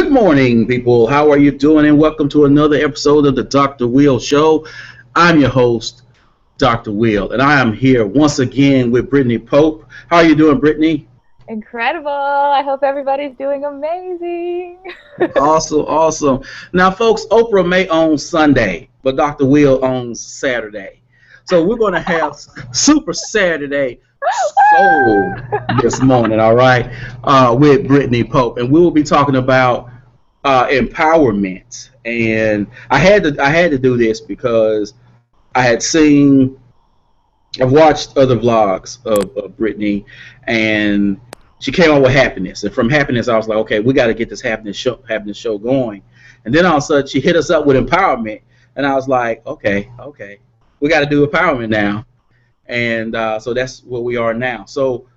Good morning, people. How are you doing? And welcome to another episode of the Dr. Will Show. I'm your host, Dr. Will, and I am here once again with Brittni Pope. How are you doing, Brittni? Incredible. I hope everybody's doing amazing. Awesome, awesome. Now, folks, Oprah may own Sunday, but Dr. Will owns Saturday. So we're going to have Super Saturday Soul this morning, all right, with Brittni Pope. And we will be talking about empowerment. And I had to do this because I've watched other vlogs of Brittni, and she came up with happiness. And from happiness, I was like, okay, we got to get this happiness show going. And then all of a sudden, she hit us up with empowerment. And I was like, okay, we got to do empowerment now. And so that's where we are now. So,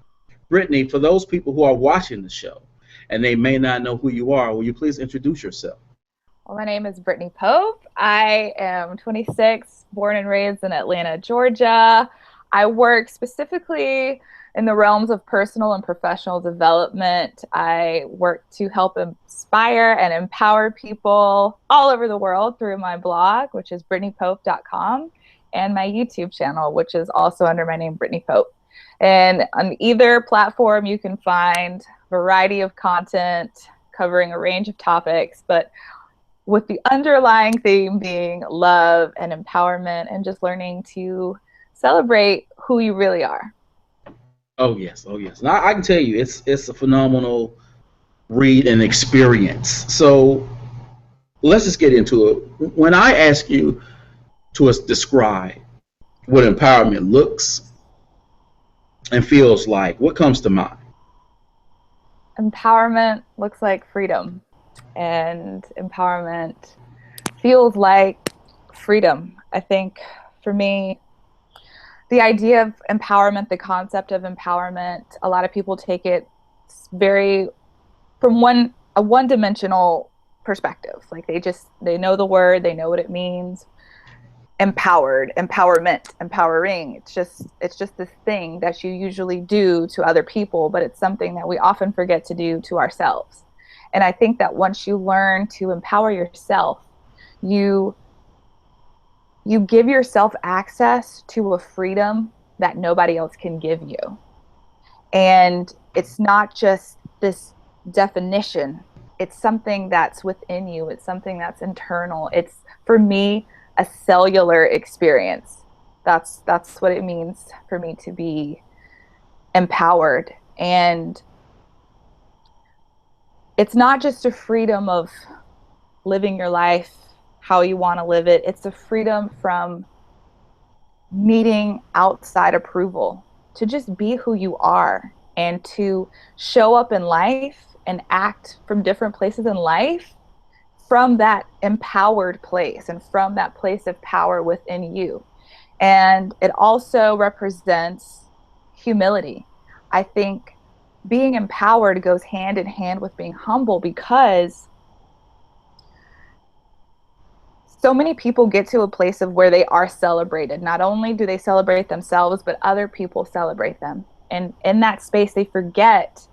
Brittni, for those people who are watching the show and they may not know who you are, will you please introduce yourself? Well, my name is Brittni Pope. I am 26, born and raised in Atlanta, Georgia. I work specifically in the realms of personal and professional development. I work to help inspire and empower people all over the world through my blog, which is BrittniPope.com, and my YouTube channel, which is also under my name, Brittni Pope. And on either platform, you can find a variety of content covering a range of topics, but with the underlying theme being love and empowerment and just learning to celebrate who you really are. Oh yes. Now I can tell you, it's a phenomenal read and experience. So let's just get into it. When I ask you to describe what empowerment looks and feels like, what comes to mind? Empowerment looks like freedom, and empowerment feels like freedom. I think for me, the idea of empowerment, the concept of empowerment, a lot of people take it very from a one-dimensional perspective. Like they know the word, they know what it means. Empowered, empowerment, empowering. It's just this thing that you usually do to other people, but it's something that we often forget to do to ourselves. And I think that once you learn to empower yourself, you give yourself access to a freedom that nobody else can give you. And it's not just this definition. It's something that's within you. It's something that's internal. It's, for me, a cellular experience. That's what it means for me to be empowered. And it's not just a freedom of living your life how you want to live it. It's a freedom from needing outside approval to just be who you are and to show up in life and act from different places in life from that empowered place and from that place of power within you. And it also represents humility. I think being empowered goes hand in hand with being humble, because so many people get to a place of where they are celebrated. Not only do they celebrate themselves, but other people celebrate them. And in that space, they forget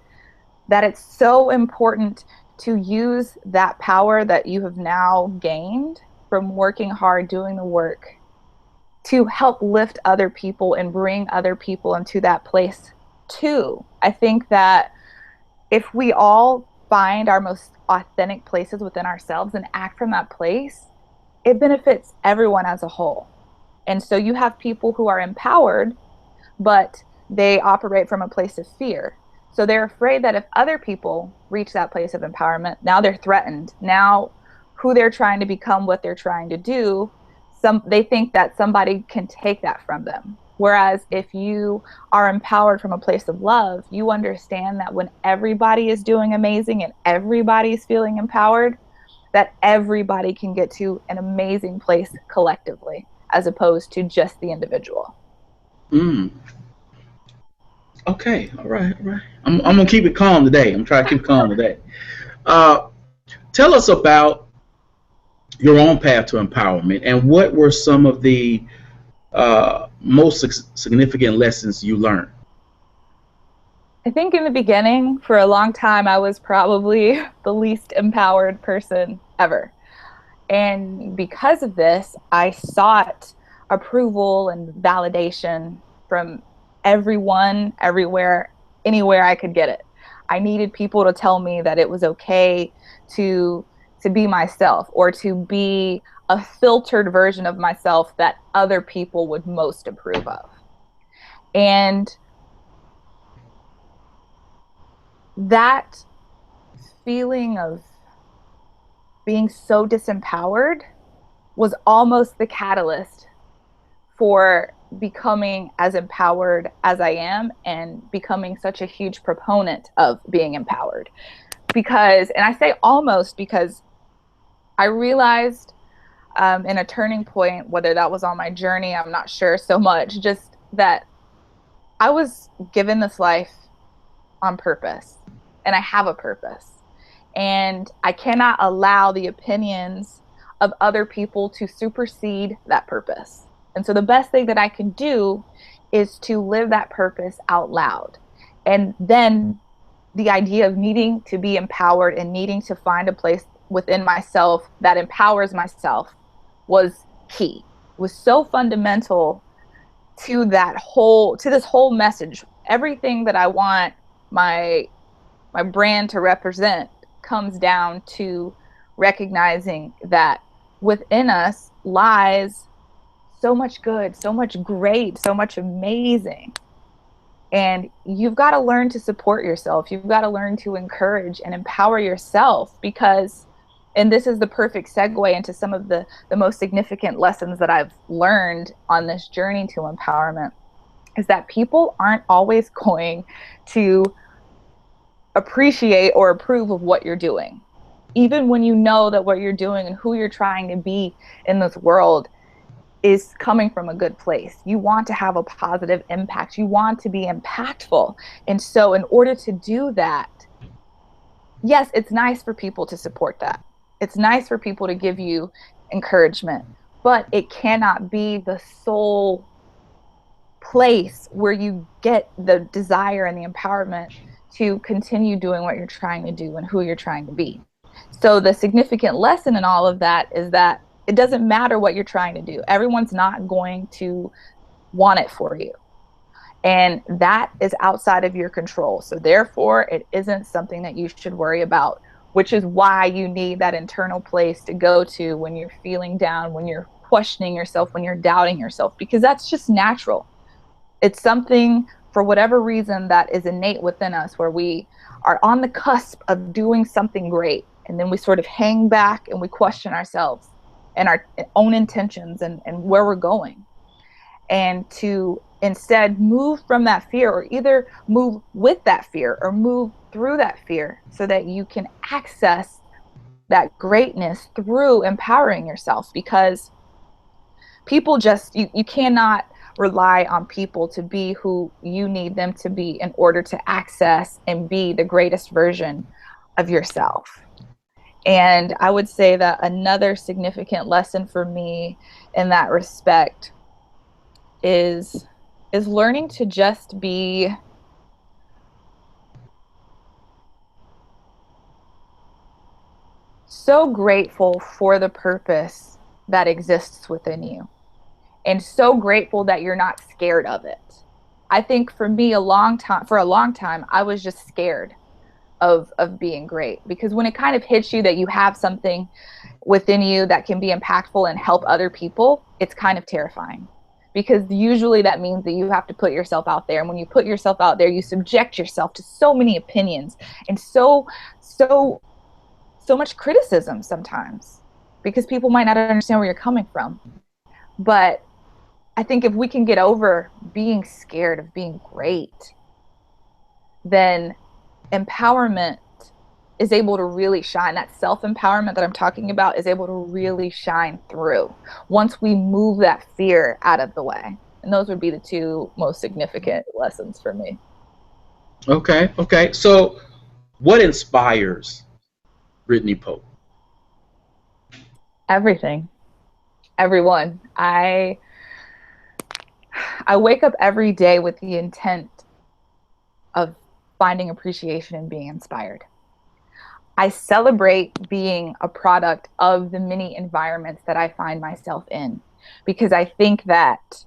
that it's so important to use that power that you have now gained from working hard, doing the work, to help lift other people and bring other people into that place too. I think that if we all find our most authentic places within ourselves and act from that place, it benefits everyone as a whole. And so you have people who are empowered, but they operate from a place of fear. So they're afraid that if other people reach that place of empowerment, now they're threatened. Now who they're trying to become, what they're trying to do, they think that somebody can take that from them. Whereas if you are empowered from a place of love, you understand that when everybody is doing amazing and everybody's feeling empowered, that everybody can get to an amazing place collectively, as opposed to just the individual. Okay, all right. I'm gonna keep it calm today. I'm trying to keep it calm today. Tell us about your own path to empowerment, and what were some of the most significant lessons you learned? I think in the beginning, for a long time, I was probably the least empowered person ever. And because of this, I sought approval and validation from everyone, everywhere, anywhere I could get it. I needed people to tell me that it was okay to to be myself, or to be a filtered version of myself that other people would most approve of. And that feeling of being so disempowered was almost the catalyst for becoming as empowered as I am, and becoming such a huge proponent of being empowered. Because, and I say almost because I realized in a turning point, whether that was on my journey, I'm not sure so much, just that I was given this life on purpose, and I have a purpose. And I cannot allow the opinions of other people to supersede that purpose. And so the best thing that I can do is to live that purpose out loud. And then the idea of needing to be empowered and needing to find a place within myself that empowers myself was key, was so fundamental to that whole, to this whole message. Everything that I want my brand to represent comes down to recognizing that within us lies so much good, so much great, so much amazing. And you've got to learn to support yourself. You've got to learn to encourage and empower yourself, because, and this is the perfect segue into some of the most significant lessons that I've learned on this journey to empowerment, is that people aren't always going to appreciate or approve of what you're doing. Even when you know that what you're doing and who you're trying to be in this world is coming from a good place. You want to have a positive impact. You want to be impactful. And so in order to do that, yes, it's nice for people to support that. It's nice for people to give you encouragement, but it cannot be the sole place where you get the desire and the empowerment to continue doing what you're trying to do and who you're trying to be. So the significant lesson in all of that is that it doesn't matter what you're trying to do. Everyone's not going to want it for you. And that is outside of your control. So therefore, it isn't something that you should worry about, which is why you need that internal place to go to when you're feeling down, when you're questioning yourself, when you're doubting yourself, because that's just natural. It's something, for whatever reason, that is innate within us, where we are on the cusp of doing something great. And then we sort of hang back and we question ourselves and our own intentions and where we're going. And to instead move from that fear, or either move with that fear or move through that fear, so that you can access that greatness through empowering yourself. Because people just, you cannot rely on people to be who you need them to be in order to access and be the greatest version of yourself. And I would say that another significant lesson for me in that respect is learning to just be so grateful for the purpose that exists within you, and so grateful that you're not scared of it. I think for me, for a long time, I was just scared of being great, because when it kind of hits you that you have something within you that can be impactful and help other people, it's kind of terrifying, because usually that means that you have to put yourself out there, and when you put yourself out there, you subject yourself to so many opinions and so much criticism sometimes, because people might not understand where you're coming from. But I think if we can get over being scared of being great, then empowerment is able to really shine. That self-empowerment that I'm talking about is able to really shine through once we move that fear out of the way. And those would be the two most significant lessons for me. Okay, okay. So, what inspires Brittni Pope? Everything. Everyone. I wake up every day with the intent of finding appreciation and being inspired. I celebrate being a product of the many environments that I find myself in, because I think that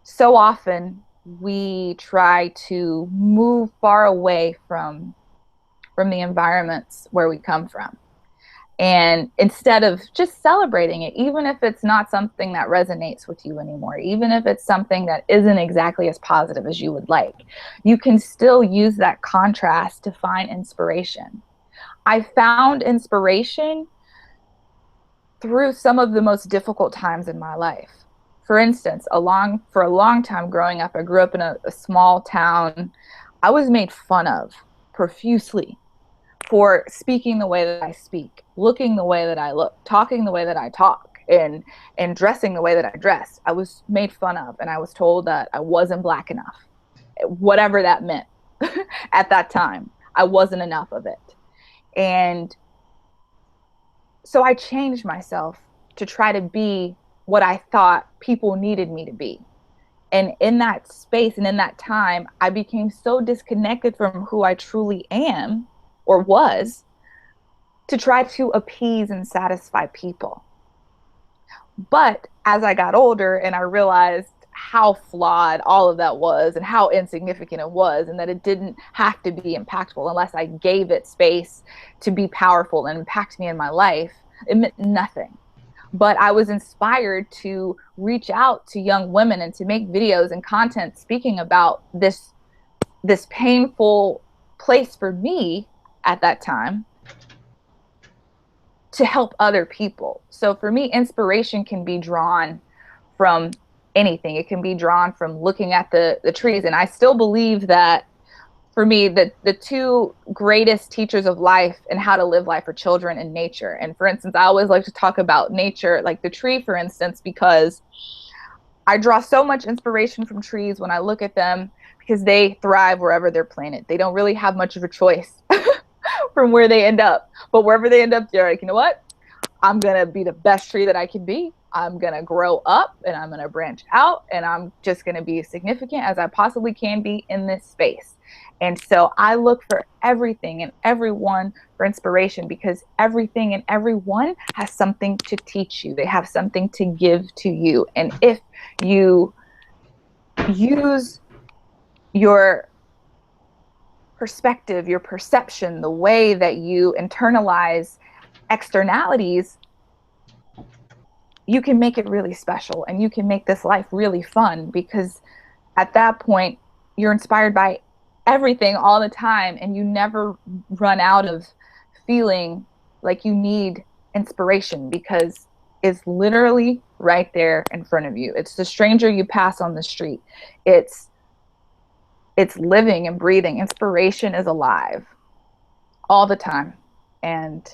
so often we try to move far away from the environments where we come from. And instead of just celebrating it, even if it's not something that resonates with you anymore, even if it's something that isn't exactly as positive as you would like, you can still use that contrast to find inspiration. I found inspiration through some of the most difficult times in my life. For instance, for a long time growing up, I grew up in a small town. I was made fun of profusely for speaking the way that I speak, looking the way that I look, talking the way that I talk, and dressing the way that I dress. I was made fun of, and I was told that I wasn't black enough, whatever that meant. At that time, I wasn't enough of it. And so I changed myself to try to be what I thought people needed me to be. And in that space and in that time, I became so disconnected from who I truly am or was, to try to appease and satisfy people. But as I got older and I realized how flawed all of that was and how insignificant it was, and that it didn't have to be impactful unless I gave it space to be powerful and impact me in my life, it meant nothing. But I was inspired to reach out to young women and to make videos and content speaking about this painful place for me at that time, to help other people. So for me, inspiration can be drawn from anything. It can be drawn from looking at the trees. And I still believe that for me, the two greatest teachers of life and how to live life are children and nature. And for instance, I always like to talk about nature, like the tree, for instance, because I draw so much inspiration from trees when I look at them, because they thrive wherever they're planted. They don't really have much of a choice from where they end up. But wherever they end up, they're like, you know what? I'm going to be the best tree that I can be. I'm going to grow up and I'm going to branch out, and I'm just going to be as significant as I possibly can be in this space. And so I look for everything and everyone for inspiration, because everything and everyone has something to teach you. They have something to give to you. And if you use your perspective, your perception, the way that you internalize externalities, you can make it really special, and you can make this life really fun, because at that point you're inspired by everything all the time, and you never run out of feeling like you need inspiration, because it's literally right there in front of you. It's the stranger you pass on the street. It's living and breathing. Inspiration is alive all the time. And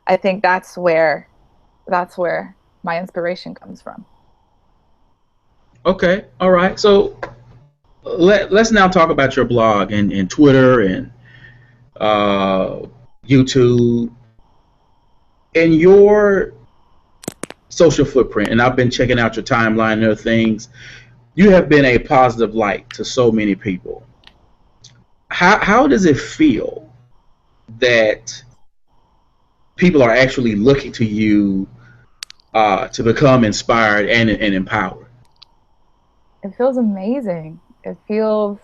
I think that's where my inspiration comes from. Okay, all right. So let's now talk about your blog and Twitter and YouTube and your social footprint. And I've been checking out your timeline and other things. You have been a positive light to so many people. How does it feel that people are actually looking to you to become inspired and empowered? It feels amazing. It feels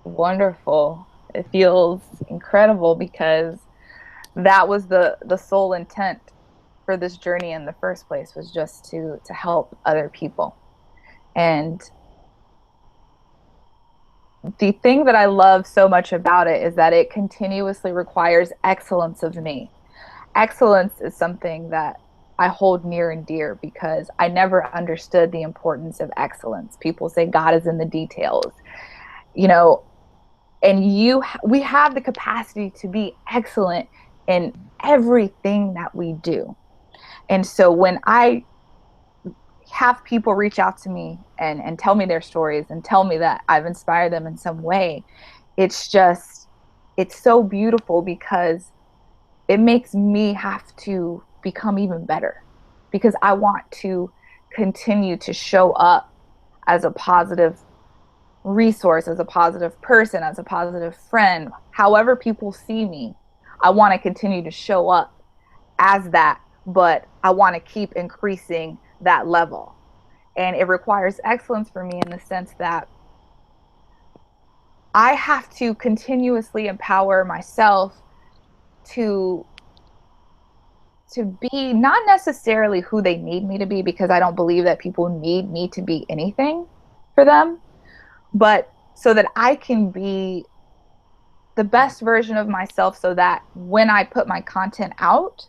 wonderful. It feels incredible, because that was the sole intent for this journey in the first place, was just to help other people. And the thing that I love so much about it is that it continuously requires excellence of me. Excellence is something that I hold near and dear, because I never understood the importance of excellence. People say God is in the details, you know, and we have the capacity to be excellent in everything that we do. And so when I have people reach out to me and tell me their stories and tell me that I've inspired them in some way, it's so beautiful, because it makes me have to become even better, because I want to continue to show up as a positive resource, as a positive person, as a positive friend. However people see me, I want to continue to show up as that, but I want to keep increasing that level. And it requires excellence for me in the sense that I have to continuously empower myself to be not necessarily who they need me to be, because I don't believe that people need me to be anything for them, but so that I can be the best version of myself, so that when I put my content out,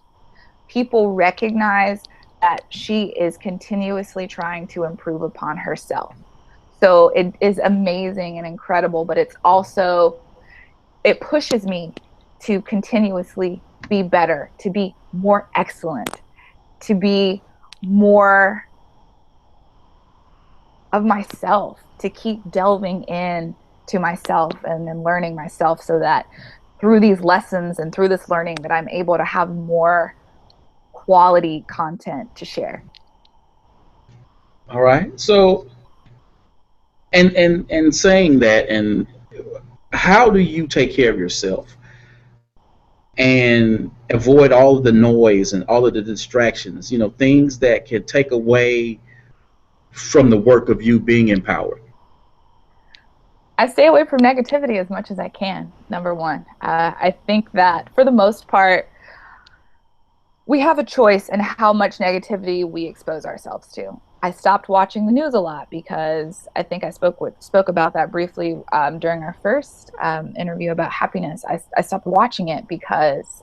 people recognize that she is continuously trying to improve upon herself. So it is amazing and incredible, but it's also, it pushes me to continuously be better, to be more excellent, to be more of myself, to keep delving in to myself and then learning myself, so that through these lessons and through this learning that I'm able to have more quality content to share. All right. So, and saying that, and how do you take care of yourself and avoid all of the noise and all of the distractions? You know, things that can take away from the work of you being empowered. I stay away from negativity as much as I can, number one. I think that for the most part, we have a choice in how much negativity we expose ourselves to. I stopped watching the news a lot because I think I spoke about that briefly during our first interview about happiness. I stopped watching it because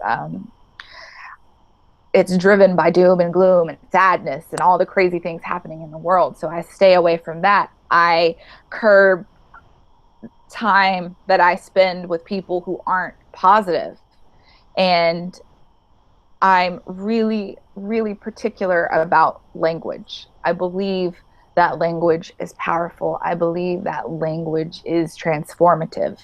it's driven by doom and gloom and sadness and all the crazy things happening in the world. So I stay away from that. I curb time that I spend with people who aren't positive. And I'm really, really particular about language. I believe that language is powerful. I believe that language is transformative.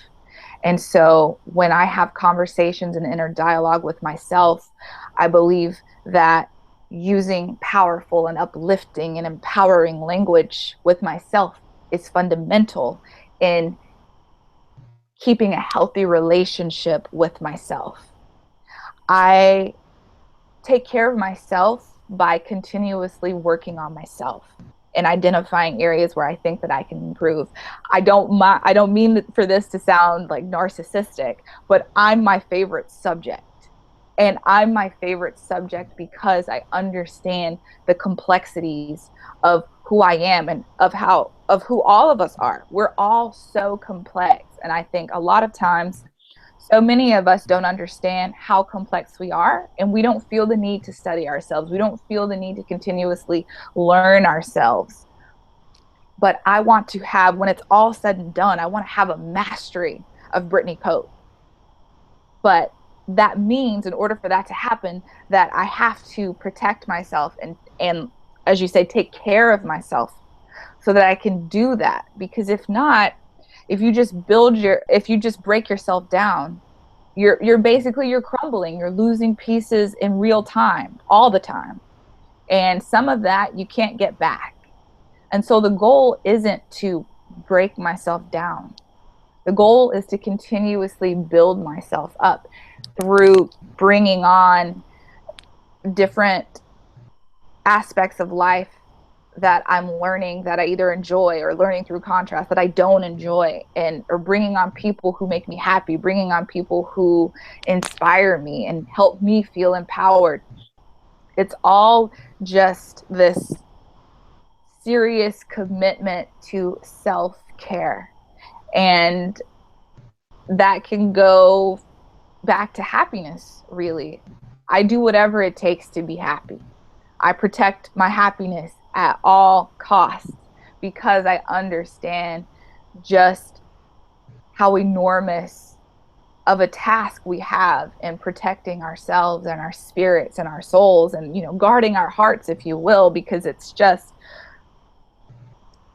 And so when I have conversations and inner dialogue with myself, I believe that using powerful and uplifting and empowering language with myself is fundamental in keeping a healthy relationship with myself. I take care of myself by continuously working on myself and identifying areas where I think that I can improve. I don't mean for this to sound like narcissistic, but I'm my favorite subject. And I'm my favorite subject because I understand the complexities of who I am and of who all of us are. We're all so complex. And I think a lot of times, so many of us don't understand how complex we are, and we don't feel the need to study ourselves. We don't feel the need to continuously learn ourselves. But I want to have, when it's all said and done, I want to have a mastery of Brittni Pope. But that means, in order for that to happen, that I have to protect myself and as you say, take care of myself so that I can do that. Because if not, if you just break yourself down, you're basically, you're crumbling, you're losing pieces in real time, all the time. And some of that you can't get back. And so the goal isn't to break myself down. The goal is to continuously build myself up through bringing on different aspects of life that I'm learning that I either enjoy, or learning through contrast that I don't enjoy, or bringing on people who make me happy, bringing on people who inspire me and help me feel empowered. It's all just this serious commitment to self-care. And that can go back to happiness, really. I do whatever it takes to be happy. I protect my happiness at all costs because I understand just how enormous of a task we have in protecting ourselves and our spirits and our souls, and, you know, guarding our hearts, if you will, because it's just,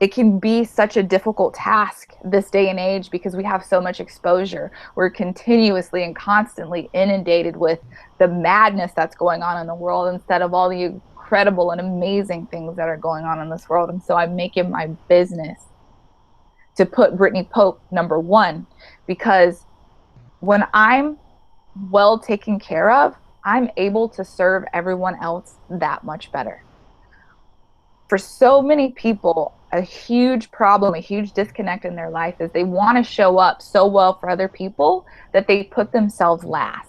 it can be such a difficult task this day and age because we have so much exposure. We're continuously and constantly inundated with the madness that's going on in the world instead of all the incredible and amazing things that are going on in this world. And so I make it my business to put Brittni Pope number one, because when I'm well taken care of, I'm able to serve everyone else that much better. For so many people, a huge problem, a huge disconnect in their life is they want to show up so well for other people that they put themselves last.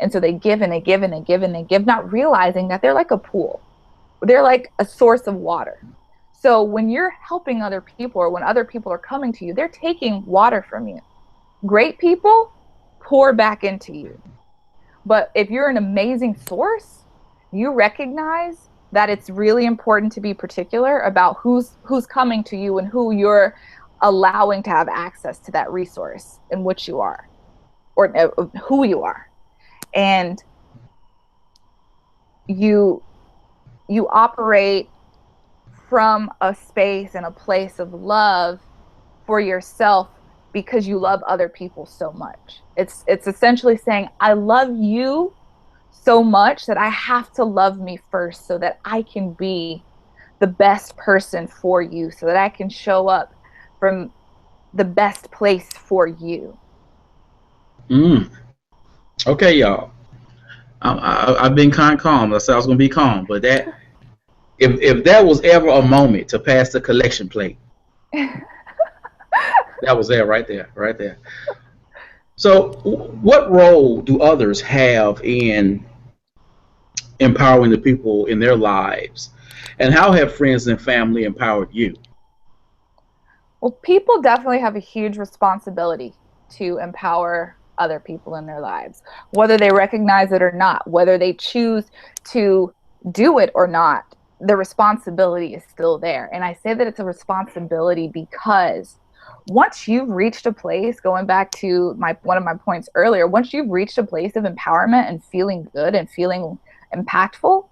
And so they give and they give and they give and they give, not realizing that they're like a pool. They're like a source of water. So when you're helping other people, or when other people are coming to you, they're taking water from you. Great people pour back into you. But if you're an amazing source, you recognize that it's really important to be particular about who's coming to you and who you're allowing to have access to that resource in which you are, or who you are. And you operate from a space and a place of love for yourself because you love other people so much. It's essentially saying, I love you so much that I have to love me first so that I can be the best person for you, so that I can show up from the best place for you. Okay, y'all. I've been kind of calm. I said I was going to be calm, but that if that was ever a moment to pass the collection plate, that was there, right there, right there. So, what role do others have in empowering the people in their lives, and how have friends and family empowered you? Well, people definitely have a huge responsibility to empower other people in their lives, whether they recognize it or not, whether they choose to do it or not. The responsibility is still there. And I say that it's a responsibility because once you've reached a place, going back to one of my points earlier, once you've reached a place of empowerment and feeling good and feeling impactful,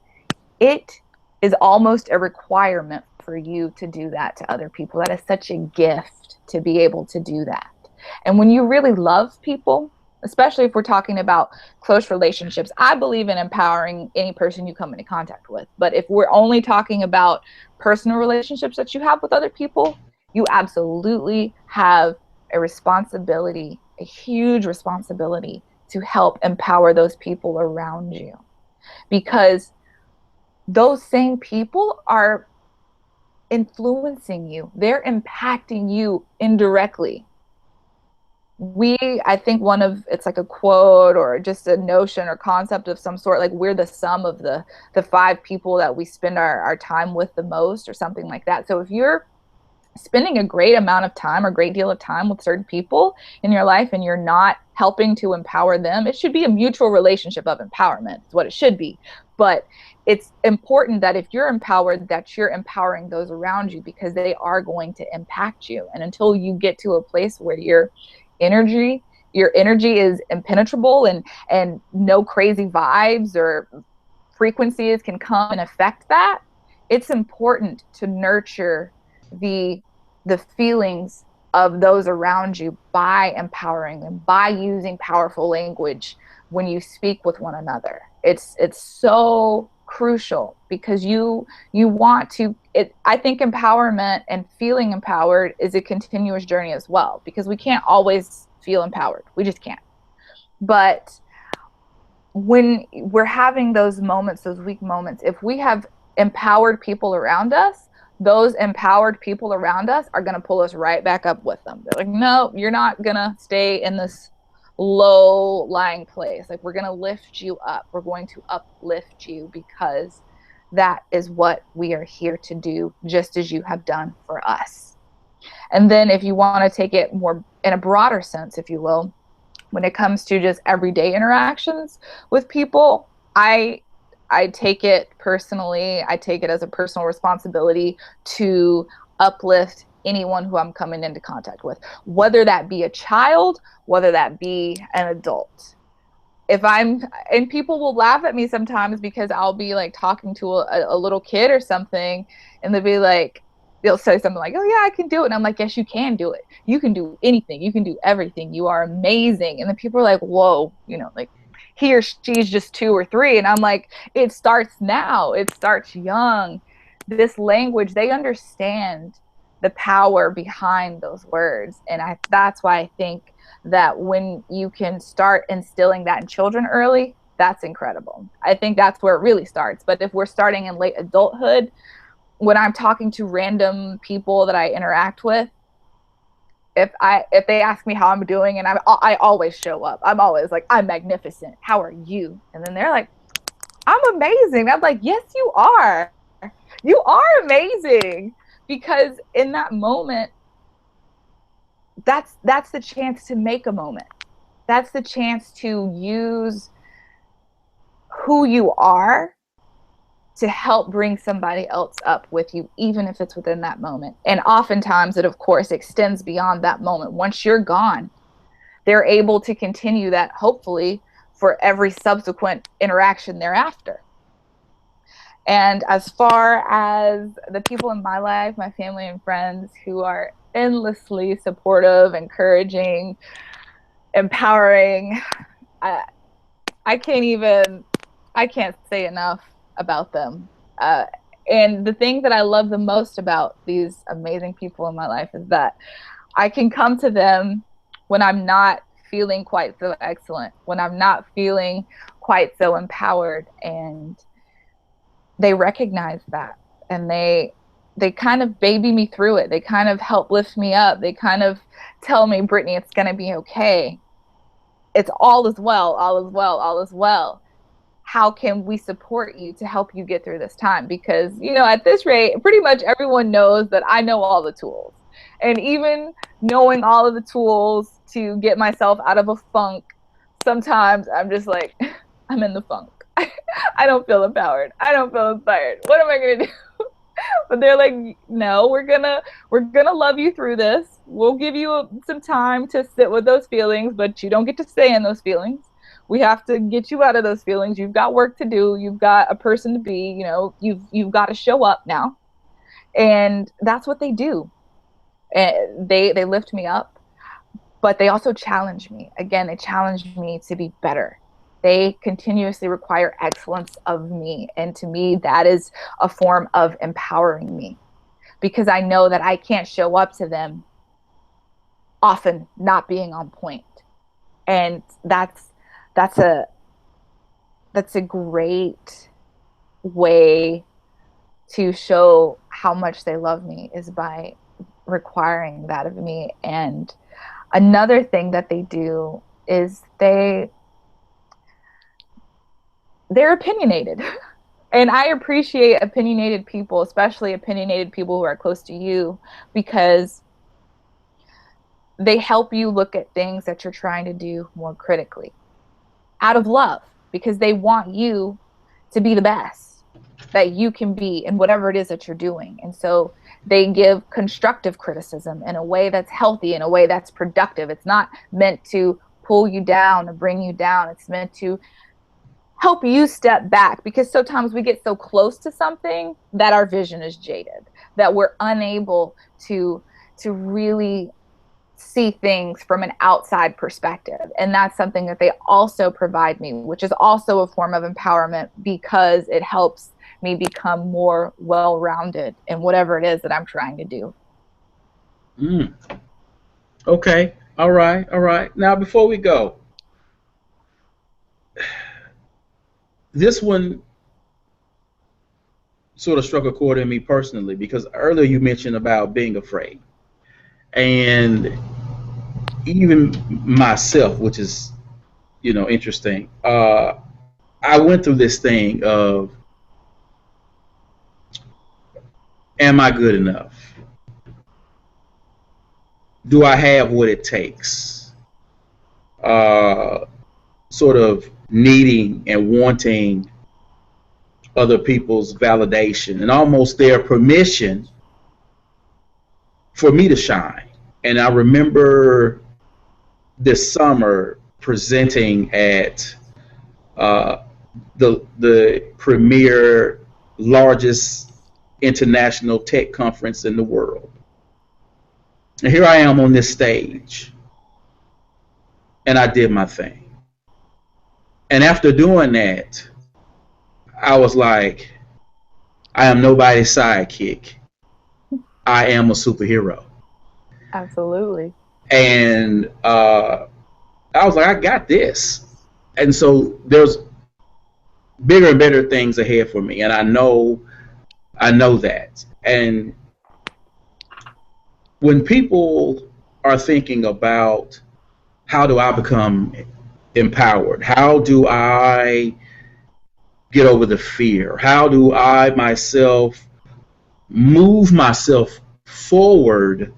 it is almost a requirement for you to do that to other people. That is such a gift to be able to do that. And when you really love people, especially if we're talking about close relationships, I believe in empowering any person you come into contact with. But if we're only talking about personal relationships that you have with other people, you absolutely have a responsibility, a huge responsibility to help empower those people around you. Because those same people are influencing you. They're impacting you indirectly. I think it's like a quote or just a notion or concept of some sort, like we're the sum of the 5 people that we spend our time with the most, or something like that. So if you're spending a great amount of time or great deal of time with certain people in your life and you're not helping to empower them, it should be a mutual relationship of empowerment. It's what it should be. But it's important that if you're empowered, that you're empowering those around you, because they are going to impact you. And until you get to a place where your energy is impenetrable and no crazy vibes or frequencies can come and affect that, it's important to nurture the feelings of those around you by empowering them, by using powerful language when you speak with one another. It's so crucial, because you want to I think empowerment and feeling empowered is a continuous journey as well, because we can't always feel empowered. We just can't. But when we're having those moments, those weak moments, if we have empowered people around us, those empowered people around us are going to pull us right back up with them. They're like, no, you're not going to stay in this low lying place. Like, we're going to lift you up. We're going to uplift you, because that is what we are here to do, just as you have done for us. And then if you want to take it more in a broader sense, if you will, when it comes to just everyday interactions with people, I take it personally. I take it as a personal responsibility to uplift anyone who I'm coming into contact with, whether that be a child, whether that be an adult. And people will laugh at me sometimes, because I'll be like talking to a little kid or something, and they'll say something like, oh yeah, I can do it. And I'm like, yes, you can do it. You can do anything. You can do everything. You are amazing. And then people are like, whoa, like, he or she's just 2 or 3. And I'm like, it starts now. It starts young. This language, they understand the power behind those words. And that's why I think that when you can start instilling that in children early, that's incredible. I think that's where it really starts. But if we're starting in late adulthood, when I'm talking to random people that I interact with, if they ask me how I'm doing, and I always show up. I'm always like, I'm magnificent. How are you? And then they're like, I'm amazing. I'm like, yes, you are. You are amazing. Because in that moment, that's the chance to make a moment. That's the chance to use who you are to help bring somebody else up with you, even if it's within that moment. And oftentimes it, of course, extends beyond that moment. Once you're gone, they're able to continue that, hopefully, for every subsequent interaction thereafter. And as far as the people in my life, my family and friends who are endlessly supportive, encouraging, empowering, I can't say enough about them. And the thing that I love the most about these amazing people in my life is that I can come to them when I'm not feeling quite so excellent, when I'm not feeling quite so empowered, and they recognize that, and they kind of baby me through it. They kind of help lift me up. They kind of tell me, Brittni, it's going to be okay. It's all is well, all is well, all is well. How can we support you to help you get through this time? Because, you know, at this rate, pretty much everyone knows that I know all the tools. And even knowing all of the tools to get myself out of a funk, sometimes I'm just like, I'm in the funk. I don't feel empowered. I don't feel inspired. What am I going to do? But they're like, no, we're gonna love you through this. We'll give you some time to sit with those feelings, but you don't get to stay in those feelings. We have to get you out of those feelings. You've got work to do. You've got a person to be. You know, you've got to show up now, and that's what they do. And they lift me up, but they also challenge me. Again, they challenge me to be better. They continuously require excellence of me. And to me, that is a form of empowering me, because I know that I can't show up to them often not being on point. And that's a great way to show how much they love me, is by requiring that of me. And another thing that they do is they're opinionated. And I appreciate opinionated people, especially opinionated people who are close to you, because they help you look at things that you're trying to do more critically, out of love, because they want you to be the best that you can be in whatever it is that you're doing. And so they give constructive criticism in a way that's healthy, in a way that's productive. It's not meant to pull you down or bring you down. It's meant to help you step back, because sometimes we get so close to something that our vision is jaded, that we're unable to really see things from an outside perspective. And that's something that they also provide me, which is also a form of empowerment, because it helps me become more well-rounded in whatever it is that I'm trying to do. Okay. All right. Now, before we go, this one sort of struck a chord in me personally, because earlier you mentioned about being afraid. And even myself, which is, interesting, I went through this thing of, am I good enough? Do I have what it takes? Sort of needing and wanting other people's validation and almost their permission for me to shine. And I remember this summer presenting at the premier, largest international tech conference in the world. And here I am on this stage, and I did my thing. And after doing that, I was like, I am nobody's sidekick. I am a superhero. Absolutely. And I was like, I got this. And so there's bigger and better things ahead for me, and I know that. And when people are thinking about how do I become empowered, how do I get over the fear, how do I myself move myself forward,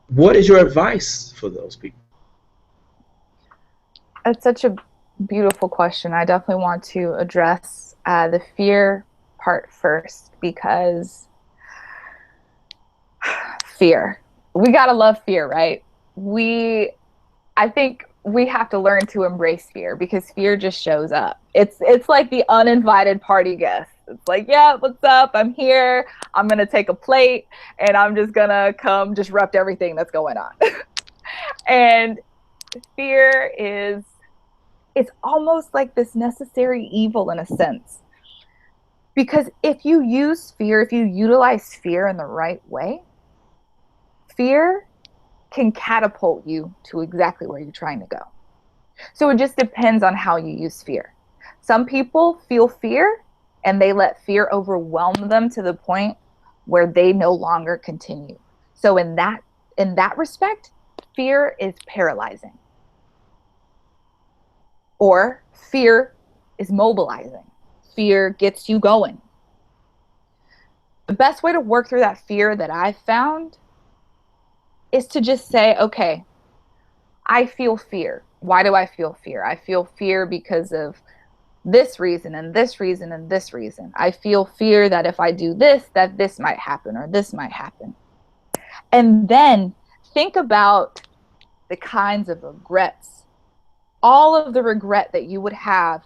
what is your advice for those people? It's such a beautiful question. I definitely want to address the fear part first, because fear, we gotta love fear, right? I think we have to learn to embrace fear, because fear just shows up. It's like the uninvited party guest. It's like, yeah, what's up? I'm here. I'm gonna take a plate and I'm just gonna come disrupt everything that's going on. And fear is, it's almost like this necessary evil in a sense. Because if you use fear, if you utilize fear in the right way, fear can catapult you to exactly where you're trying to go. So it just depends on how you use fear. Some people feel fear and they let fear overwhelm them to the point where they no longer continue. So in that respect, fear is paralyzing. Or fear is mobilizing. Fear gets you going. The best way to work through that fear that I've found is to just say, okay, I feel fear. Why do I feel fear? I feel fear because of this reason and this reason and this reason. I feel fear that if I do this, that this might happen or this might happen. And then think about the kinds of regrets, all of the regret that you would have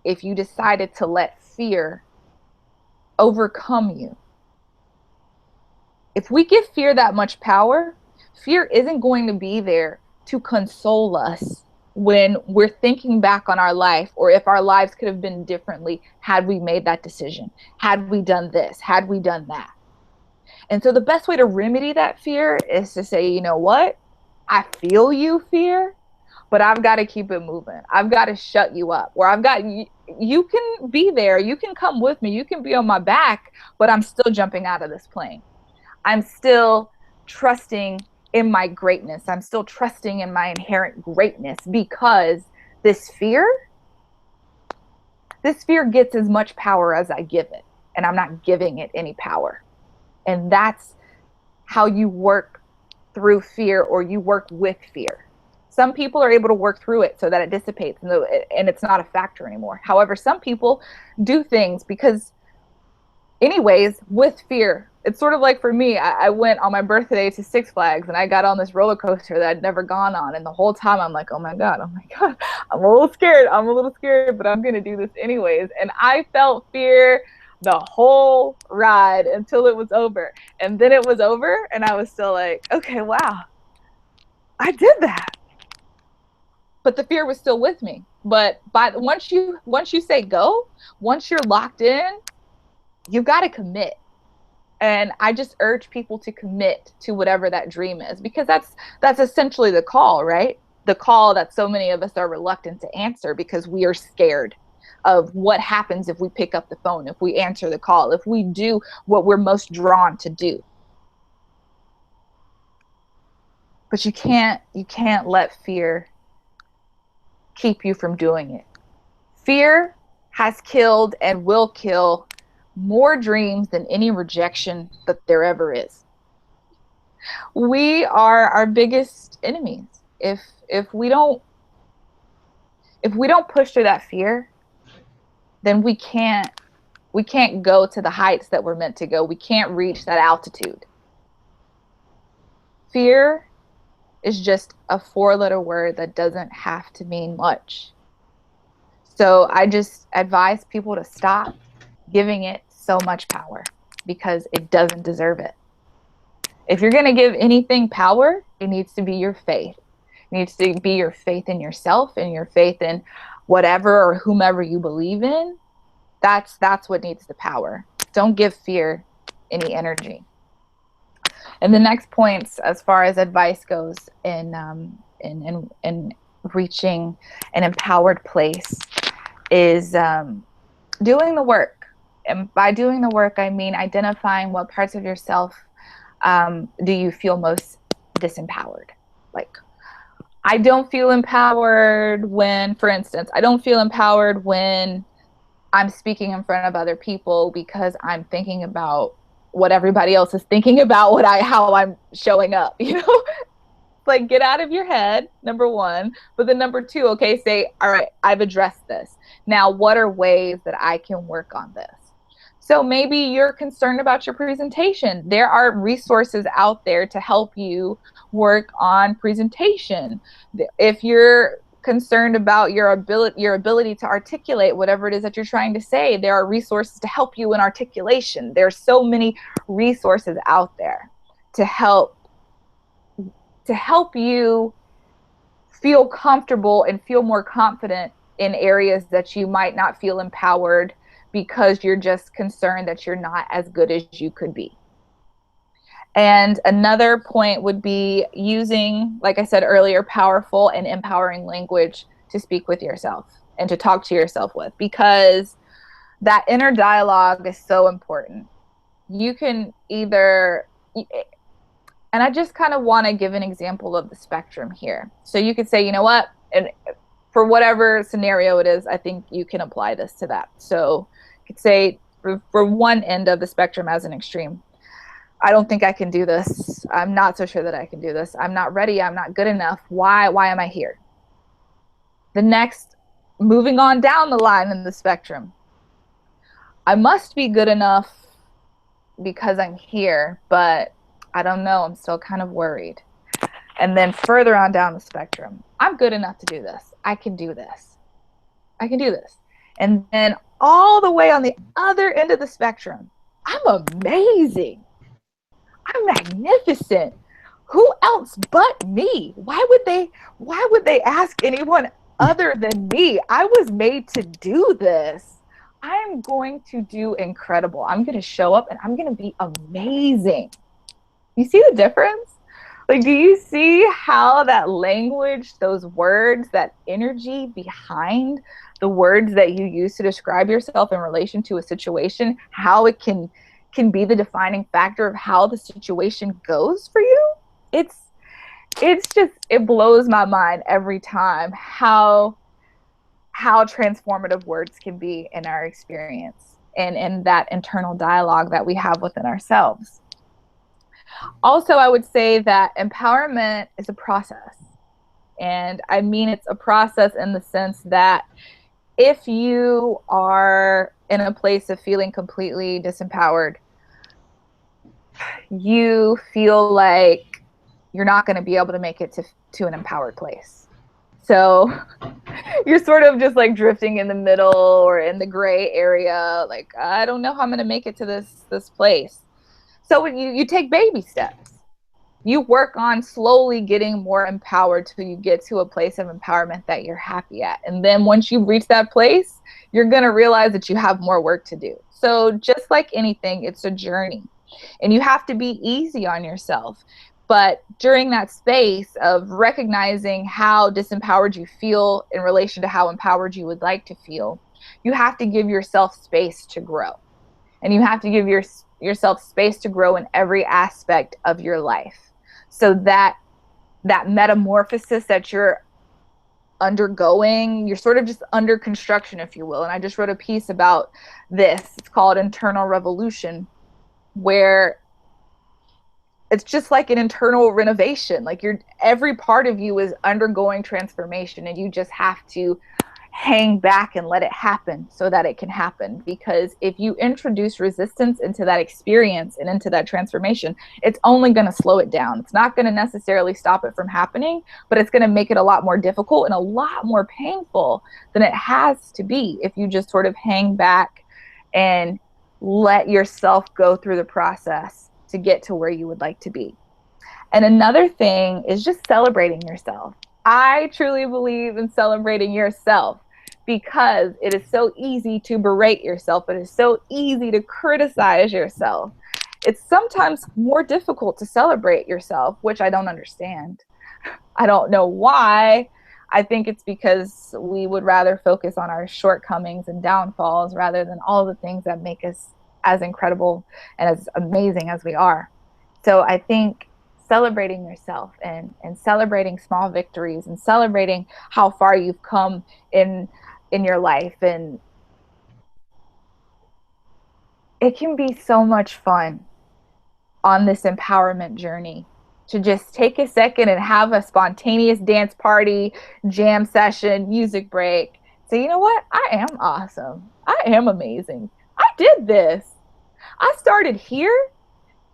if you decided to let fear overcome you. If we give fear that much power, fear isn't going to be there to console us when we're thinking back on our life, or if our lives could have been differently had we made that decision, had we done this, had we done that. And so the best way to remedy that fear is to say, you know what? I feel you, fear, but I've got to keep it moving. I've got to shut you up. Or you can be there. You can come with me. You can be on my back, but I'm still jumping out of this plane. I'm still trusting in my greatness. I'm still trusting in my inherent greatness, because this fear gets as much power as I give it, and I'm not giving it any power. And that's how you work through fear, or you work with fear. Some people are able to work through it so that it dissipates and it's not a factor anymore. However, some people do things because, anyways, with fear, it's sort of like for me, I went on my birthday to Six Flags and I got on this roller coaster that I'd never gone on. And the whole time I'm like, oh my God, I'm a little scared, but I'm going to do this anyways. And I felt fear the whole ride until it was over. And then it was over and I was still like, okay, wow, I did that. But the fear was still with me. But once you say go, once you're locked in, you've got to commit. And I just urge people to commit to whatever that dream is, because that's essentially the call, right? The call that so many of us are reluctant to answer because we are scared of what happens if we pick up the phone, if we answer the call, if we do what we're most drawn to do. But you can't let fear keep you from doing it. Fear has killed and will kill more dreams than any rejection that there ever is. We are our biggest enemies. If we don't push through that fear, then we can't go to the heights that we're meant to go. We can't reach that altitude. Fear is just a 4-letter word that doesn't have to mean much. So I just advise people to stop giving it so much power, because it doesn't deserve it. If you're going to give anything power, it needs to be your faith. It needs to be your faith in yourself and your faith in whatever or whomever you believe in. That's what needs the power. Don't give fear any energy. And the next points, as far as advice goes, in reaching an empowered place, is doing the work. And by doing the work, I mean identifying what parts of yourself do you feel most disempowered. Like, I don't feel empowered when, for instance, I don't feel empowered when I'm speaking in front of other people because I'm thinking about what everybody else is thinking about how I'm showing up, you know? Like, get out of your head, number one. But then number two, okay, say, all right, I've addressed this. Now, what are ways that I can work on this? So maybe you're concerned about your presentation. There are resources out there to help you work on presentation. If you're concerned about your ability to articulate whatever it is that you're trying to say, there are resources to help you in articulation. There's so many resources out there to help you feel comfortable and feel more confident in areas that you might not feel empowered because you're just concerned that you're not as good as you could be. And another point would be using, like I said earlier, powerful and empowering language to speak with yourself and to talk to yourself with, because that inner dialogue is so important. You can either, and I just kind of want to give an example of the spectrum here. So you could say, you know what, and for whatever scenario it is, I think you can apply this to that. So you could say for one end of the spectrum as an extreme, I don't think I can do this. I'm not so sure that I can do this. I'm not ready. I'm not good enough. Why am I here? The next, moving on down the line in the spectrum, I must be good enough because I'm here, but I don't know. I'm still kind of worried. And then further on down the spectrum, I'm good enough to do this. I can do this. I can do this. And then all the way on the other end of the spectrum, I'm amazing. I'm magnificent. Who else but me? Why would they ask anyone other than me? I was made to do this. I'm going to do incredible. I'm going to show up and I'm going to be amazing. You see the difference? Like, do you see how that language, those words, that energy behind the words that you use to describe yourself in relation to a situation, how it can be the defining factor of how the situation goes for you? It's just, it blows my mind every time how transformative words can be in our experience and in that internal dialogue that we have within ourselves. Also, I would say that empowerment is a process. And I mean, it's a process in the sense that if you are in a place of feeling completely disempowered, you feel like you're not going to be able to make it to an empowered place. So you're sort of just like drifting in the middle or in the gray area. Like, I don't know how I'm going to make it to this place. So you take baby steps. You work on slowly getting more empowered till you get to a place of empowerment that you're happy at. And then once you reach that place, you're going to realize that you have more work to do. So just like anything, it's a journey. And you have to be easy on yourself. But during that space of recognizing how disempowered you feel in relation to how empowered you would like to feel, you have to give yourself space to grow. And you have to give yourself space to grow in every aspect of your life. So that metamorphosis that you're undergoing, you're sort of just under construction, if you will. And I just wrote a piece about this. It's called Internal Revolution, where it's just like an internal renovation. Like every part of you is undergoing transformation, and you just have to hang back and let it happen so that it can happen. Because if you introduce resistance into that experience and into that transformation, it's only going to slow it down. It's not going to necessarily stop it from happening, but it's going to make it a lot more difficult and a lot more painful than it has to be if you just sort of hang back and let yourself go through the process to get to where you would like to be. And another thing is just celebrating yourself. I truly believe in celebrating yourself, because it is so easy to berate yourself. It is so easy to criticize yourself. it's sometimes more difficult to celebrate yourself, which I don't understand. I don't know why. I think it's because we would rather focus on our shortcomings and downfalls rather than all the things that make us as incredible and as amazing as we are. So I think celebrating yourself and celebrating small victories and celebrating how far you've come in your life, and it can be so much fun on this empowerment journey to just take a second and have a spontaneous dance party, jam session, music break. So you know what? I am awesome. I am amazing. I did this. I started here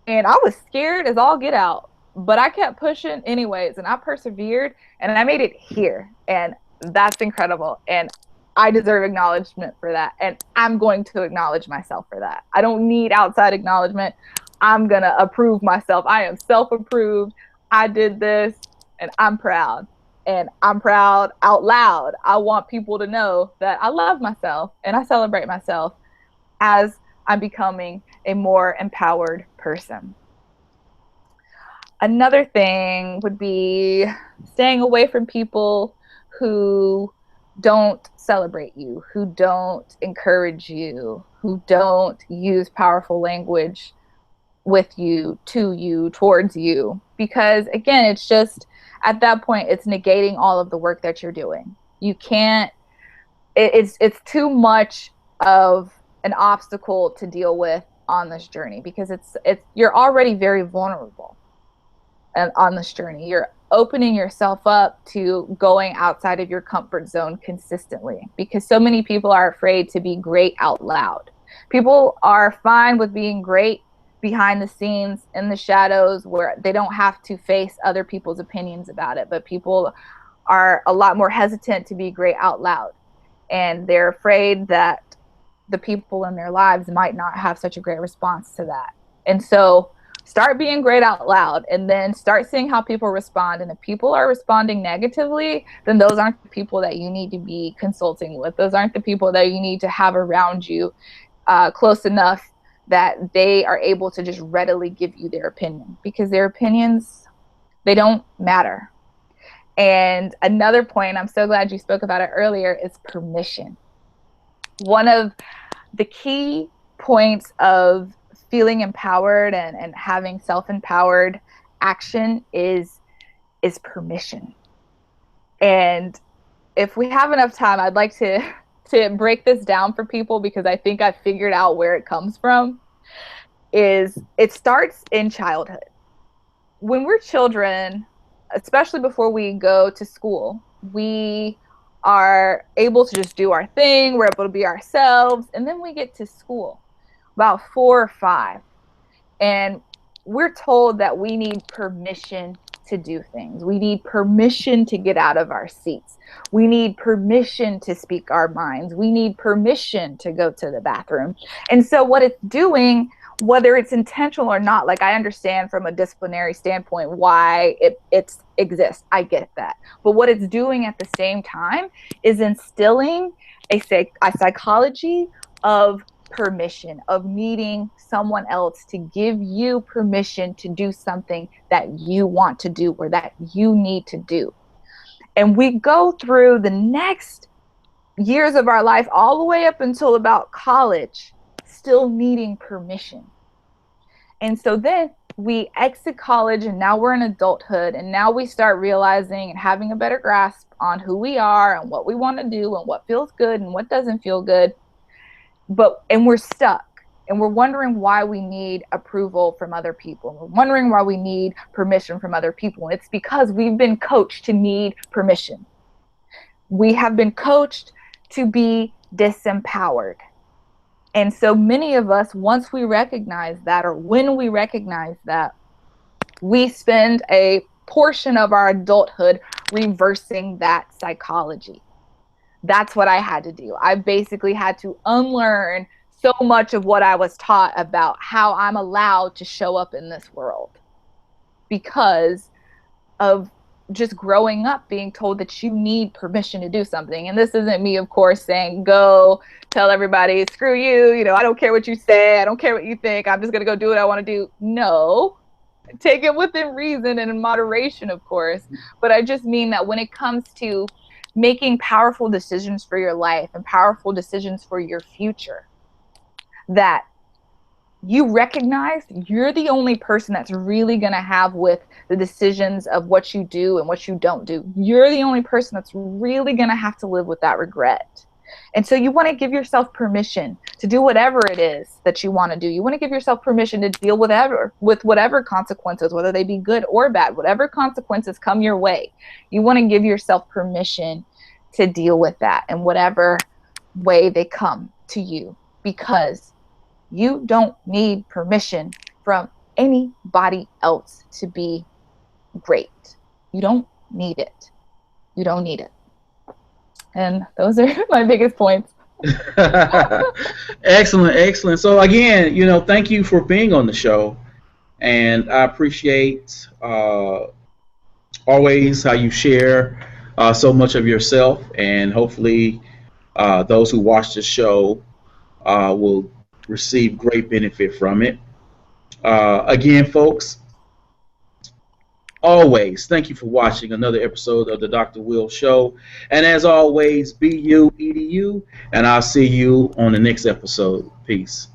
and I was scared as all get out, but I kept pushing anyways, and I persevered and I made it here. And that's incredible. And I deserve acknowledgement for that. And I'm going to acknowledge myself for that. I don't need outside acknowledgement. I'm going to approve myself. I am self-approved. I did this and I'm proud. And I'm proud out loud. I want people to know that I love myself and I celebrate myself as I'm becoming a more empowered person. Another thing would be staying away from people who don't celebrate you, who don't encourage you, who don't use powerful language with you, to you, towards you. Because again, it's just at that point, it's negating all of the work that you're doing. You can't, it's too much of an obstacle to deal with on this journey, because it's you're already very vulnerable. And on this journey, you're opening yourself up to going outside of your comfort zone consistently, because so many people are afraid to be great out loud. People are fine with being great behind the scenes, in the shadows, where they don't have to face other people's opinions about it. But people are a lot more hesitant to be great out loud, and they're afraid that the people in their lives might not have such a great response to that. And so start being great out loud, and then start seeing how people respond. And if people are responding negatively, then those aren't the people that you need to be consulting with. Those aren't the people that you need to have around you close enough that they are able to just readily give you their opinion, because their opinions, they don't matter. And another point, I'm so glad you spoke about it earlier, is permission. One of the key points of feeling empowered and having self-empowered action is permission. And if we have enough time, I'd like to break this down for people, because I think I figured out where it comes from. Is it starts in childhood. When we're children, especially before we go to school, we are able to just do our thing. We're able to be ourselves. And then we get to school, about 4 or 5. And we're told that we need permission to do things. We need permission to get out of our seats. We need permission to speak our minds. We need permission to go to the bathroom. And so what it's doing, whether it's intentional or not, like, I understand from a disciplinary standpoint why it exists. I get that. But what it's doing at the same time is instilling a psychology of permission, of needing someone else to give you permission to do something that you want to do or that you need to do. And we go through the next years of our life, all the way up until about college, still needing permission. And so then we exit college, and now we're in adulthood, and now we start realizing and having a better grasp on who we are and what we want to do and what feels good and what doesn't feel good. And we're stuck, and we're wondering why we need approval from other people. We're wondering why we need permission from other people. And it's because we've been coached to need permission. We have been coached to be disempowered. And so many of us, once we recognize that, or when we recognize that, we spend a portion of our adulthood reversing that psychology. That's what I had to do. I basically had to unlearn so much of what I was taught about how I'm allowed to show up in this world, because of just growing up being told that you need permission to do something. And this isn't me, of course, saying go tell everybody, screw you, you know, I don't care what you say, I don't care what you think, I'm just going to go do what I want to do. No, take it within reason and in moderation, of course. But I just mean that when it comes to making powerful decisions for your life and powerful decisions for your future, that you recognize you're the only person that's really going to have with the decisions of what you do and what you don't do. You're the only person that's really going to have to live with that regret. And so you want to give yourself permission to do whatever it is that you want to do. You want to give yourself permission to deal with whatever consequences, whether they be good or bad, whatever consequences come your way. You want to give yourself permission to deal with that in whatever way they come to you, because you don't need permission from anybody else to be great. You don't need it. You don't need it. And those are my biggest points. Excellent, excellent. So again, you know, thank you for being on the show, and I appreciate always how you share so much of yourself, and hopefully those who watch the show will receive great benefit from it. Again, folks, always thank you for watching another episode of the Dr. Will Show. And as always, be you, edu, and I'll see you on the next episode. Peace.